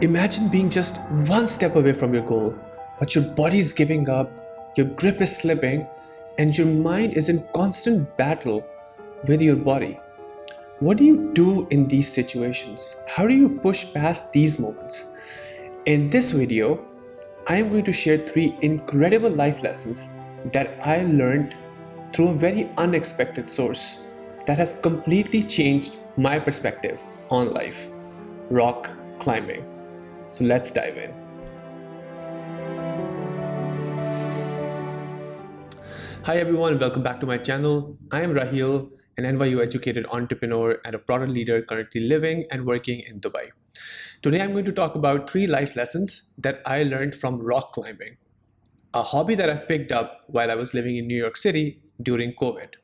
Imagine being just one step away from your goal, but your body is giving up, your grip is slipping, and your mind is in constant battle with your body. What do you do in these situations? How do you push past these moments? In this video, I am going to share 3 incredible life lessons that I learned through a very unexpected source that has completely changed my perspective on life: rock climbing. So let's dive in. Hi everyone, welcome back to my channel. I am Raheel, an NYU-educated entrepreneur and a product leader currently living and working in Dubai. Today I'm going to talk about 3 life lessons that I learned from rock climbing, a hobby that I picked up while I was living in New York City during COVID.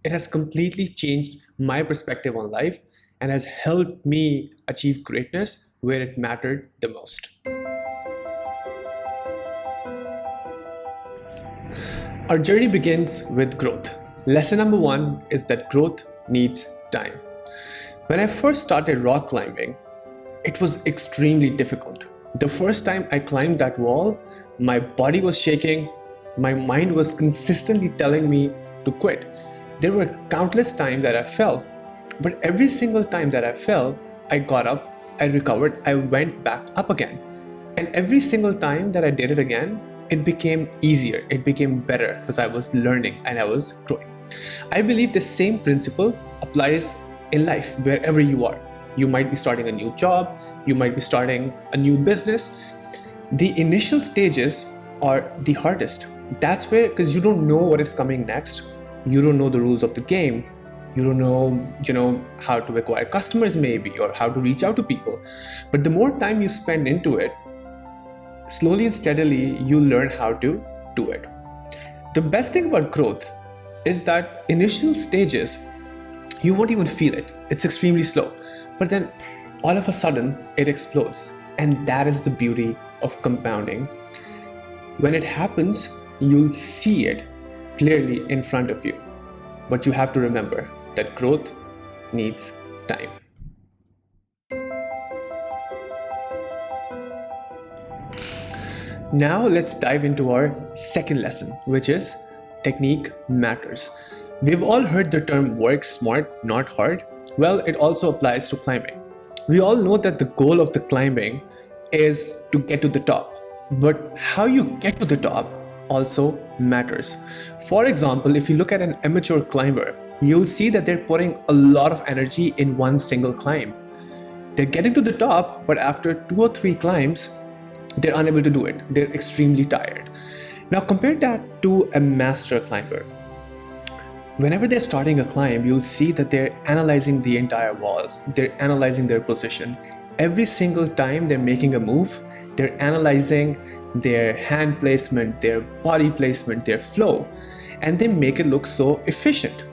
It has completely changed my perspective on life and has helped me achieve greatness where it mattered the most. Our journey begins with growth. Lesson number 1 is that growth needs time. When I first started rock climbing, it was extremely difficult. The first time I climbed that wall, my body was shaking, my mind was consistently telling me to quit. There were countless times that I fell, but every single time that I fell, I got up, I recovered, I went back up again. And every single time that I did it again, it became easier, it became better because I was learning and I was growing. I believe the same principle applies in life wherever you are. You might be starting a new job, you might be starting a new business. The initial stages are the hardest. That's where, because you don't know what is coming next, you don't know the rules of the game, you don't know, how to acquire customers maybe, or how to reach out to people. But the more time you spend into it, slowly and steadily, you learn how to do it. The best thing about growth is that initial stages, you won't even feel it. It's extremely slow. But then all of a sudden, it explodes. And that is the beauty of compounding. When it happens, you'll see it clearly in front of you. But you have to remember that growth needs time. Now let's dive into our second lesson, which is technique matters. We've all heard the term work smart, not hard. Well, it also applies to climbing. We all know that the goal of the climbing is to get to the top, but how you get to the top also matters. For example, if you look at an amateur climber, you'll see that they're putting a lot of energy in one single climb. They're getting to the top, but after 2 or 3 climbs, they're unable to do it. They're extremely tired. Now compare that to a master climber. Whenever they're starting a climb, you'll see that they're analyzing the entire wall. They're analyzing their position. Every single time they're making a move, they're analyzing their hand placement, their body placement, their flow, and they make it look so efficient.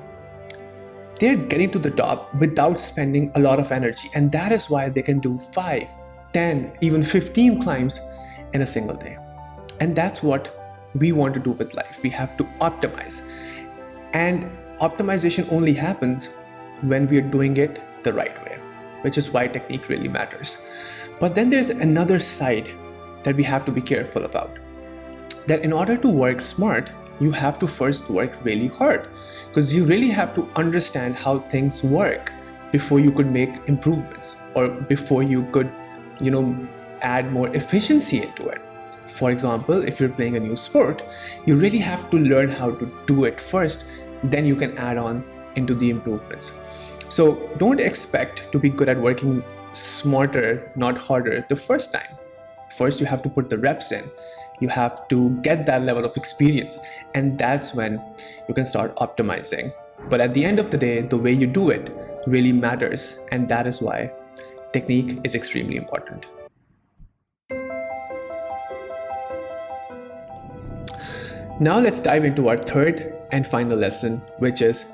They're getting to the top without spending a lot of energy, and that is why they can do 5, 10, even 15 climbs in a single day. And that's what we want to do with life. We have to optimize. And optimization only happens when we are doing it the right way, which is why technique really matters. But then there's another side that we have to be careful about. That in order to work smart, you have to first work really hard, because you really have to understand how things work before you could make improvements, or before you could add more efficiency into it. For example, if you're playing a new sport, you really have to learn how to do it first, then you can add on into the improvements. So don't expect to be good at working smarter, not harder, the first time. First, you have to put the reps in. You have to get that level of experience, and that's when you can start optimizing. But at the end of the day, the way you do it really matters, and that is why technique is extremely important. Now let's dive into our third and final lesson, which is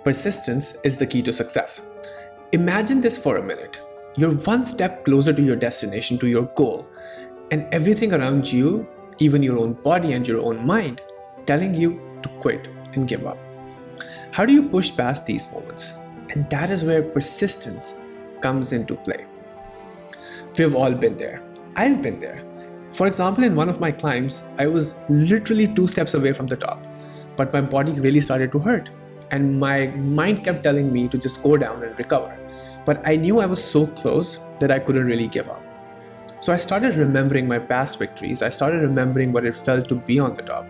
persistence is the key to success. Imagine this for a minute. You're one step closer to your destination, to your goal, and everything around you, even your own body and your own mind, telling you to quit and give up. How do you push past these moments? And that is where persistence comes into play. We've all been there. I've been there. For example, in one of my climbs, I was literally 2 steps away from the top, but my body really started to hurt. And my mind kept telling me to just go down and recover. But I knew I was so close that I couldn't really give up. So I started remembering my past victories. I started remembering what it felt to be on the top.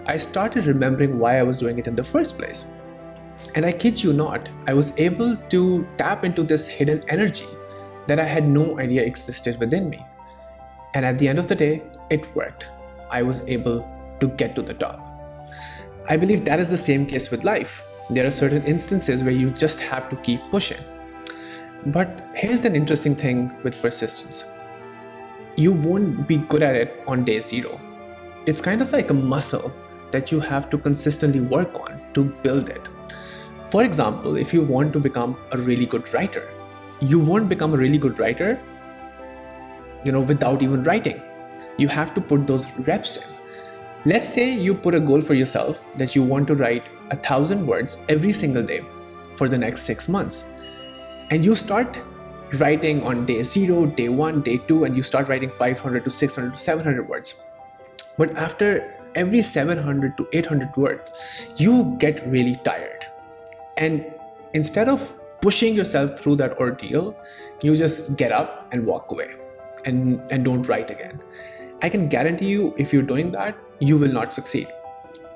I started remembering why I was doing it in the first place. And I kid you not, I was able to tap into this hidden energy that I had no idea existed within me. And at the end of the day, it worked. I was able to get to the top. I believe that is the same case with life. There are certain instances where you just have to keep pushing. But here's an interesting thing with persistence. You won't be good at it on day zero. It's kind of like a muscle that you have to consistently work on to build it. For example, if you want to become a really good writer, you won't become a really good writer, without even writing. You have to put those reps in. Let's say you put a goal for yourself that you want to write 1,000 words every single day for the next 6 months. And you start writing on day 0, day 1, day 2, and you start writing 500 to 600 to 700 words. But after every 700 to 800 words, you get really tired. And instead of pushing yourself through that ordeal, you just get up and walk away and don't write again. I can guarantee you, if you're doing that, you will not succeed.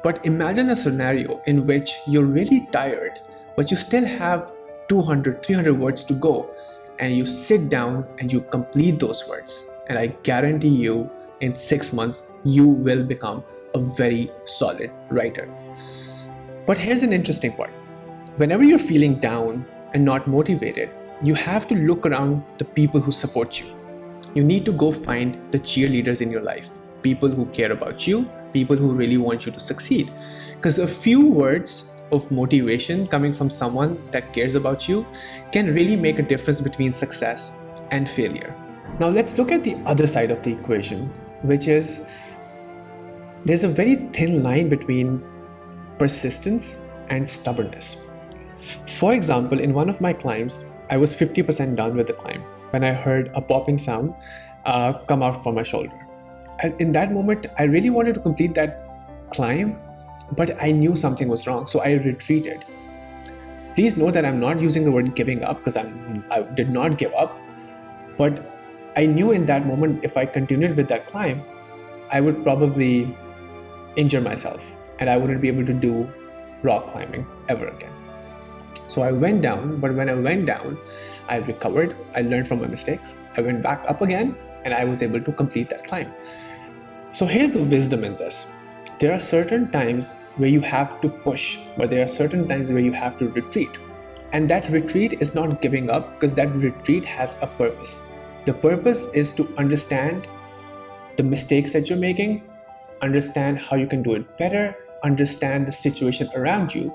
But imagine a scenario in which you're really tired, but you still have 200, 300 words to go, and you sit down and you complete those words. And I guarantee you, in 6 months, you will become a very solid writer. But here's an interesting part. Whenever you're feeling down and not motivated, you have to look around the people who support you. You need to go find the cheerleaders in your life, people who care about you, people who really want you to succeed. Because a few words of motivation coming from someone that cares about you can really make a difference between success and failure. Now let's look at the other side of the equation, which is there's a very thin line between persistence and stubbornness. For example, in one of my climbs, I was 50% done with the climb when I heard a popping sound come out from my shoulder. And in that moment, I really wanted to complete that climb, but I knew something was wrong, so I retreated. Please note that I'm not using the word giving up, because I did not give up, but I knew in that moment if I continued with that climb, I would probably injure myself and I wouldn't be able to do rock climbing ever again. So I went down, but when I went down, I recovered, I learned from my mistakes, I went back up again, and I was able to complete that climb. So here's the wisdom in this. There are certain times where you have to push, but there are certain times where you have to retreat. And that retreat is not giving up, because that retreat has a purpose. The purpose is to understand the mistakes that you're making, understand how you can do it better, understand the situation around you,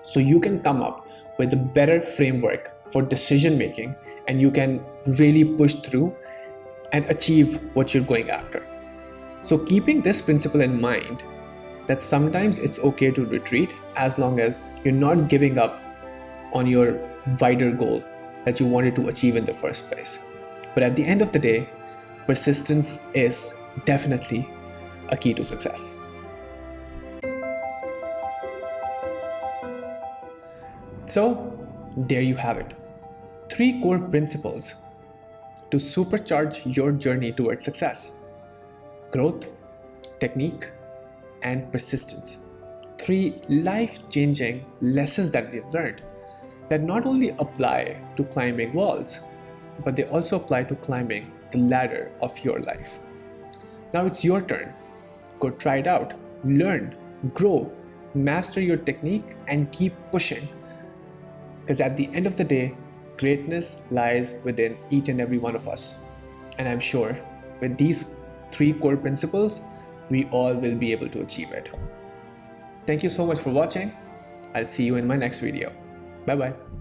so you can come up with a better framework for decision making, and you can really push through and achieve what you're going after. So keeping this principle in mind, that sometimes it's okay to retreat as long as you're not giving up on your wider goal that you wanted to achieve in the first place. But at the end of the day, persistence is definitely a key to success. So there you have it. 3 core principles to supercharge your journey towards success: growth, technique, and persistence. 3 life-changing lessons that we've learned that not only apply to climbing walls, but they also apply to climbing the ladder of your life. Now it's your turn. Go try it out, learn, grow, master your technique, and keep pushing. Because at the end of the day, greatness lies within each and every one of us. And I'm sure with these 3 core principles, we all will be able to achieve it. Thank you so much for watching. I'll see you in my next video. Bye bye.